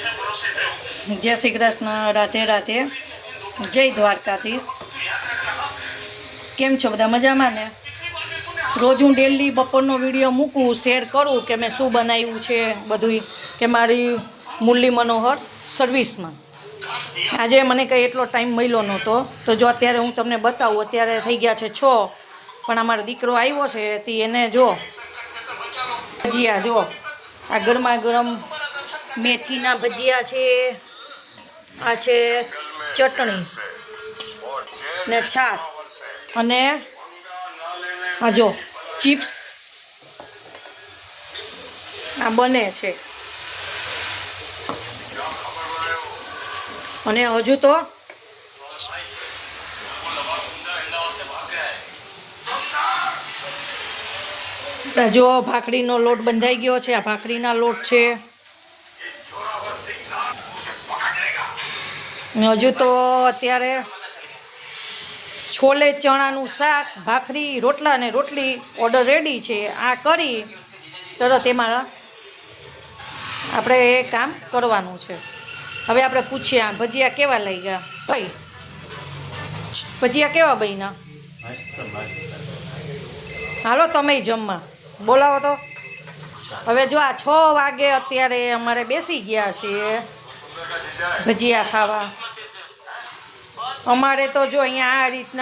જય શ્રી કૃષ્ણ, રાધે રાધે, જય દ્વારકાધીશ। કેમ છો બધા? મજામાં ને? રોજ હું ડેલી બપોરનો વિડીયો મૂકું, શેર કરું કે મેં શું બનાવ્યું છે બધું, કે મારી મુરલી મનોહર સર્વિસમાં। આજે મને કંઈ એટલો ટાઈમ મળ્યો નહોતો, તો જો અત્યારે હું તમને બતાવું। અત્યારે થઈ ગયા છે 6, પણ અમારો દીકરો આવ્યો છે તે એને જો ભજીયા, જો આ ગરમા ગરમ મેથીના ભજીયા છે, આ છે ચટણી ને છાશ, અને આ જો ચિપ્સ આ બને છે। અને હજુ તો જો ભાખરીનો લોટ બંધાઈ ગયો છે, આ ભાખરીના લોટ છે। હજુ તો અત્યારે છોલે ચણાનું શાક, ભાખરી, રોટલા ને રોટલી ઓર્ડર રેડી છે। આ કરી તરત એમાં આપણે એ કામ કરવાનું છે। હવે આપણે પૂછીએ આ ભજીયા કેવા લાગ્યા ભાઈ? ભજીયા કેવા બન્યા? હાલો તમે જમવા બોલાવો તો। હવે જો આ 6 વાગે અત્યારે અમારે બેસી ગયા છીએ ભજીયા ખાવા। અમારે તો જો અહીંયા આ રીતના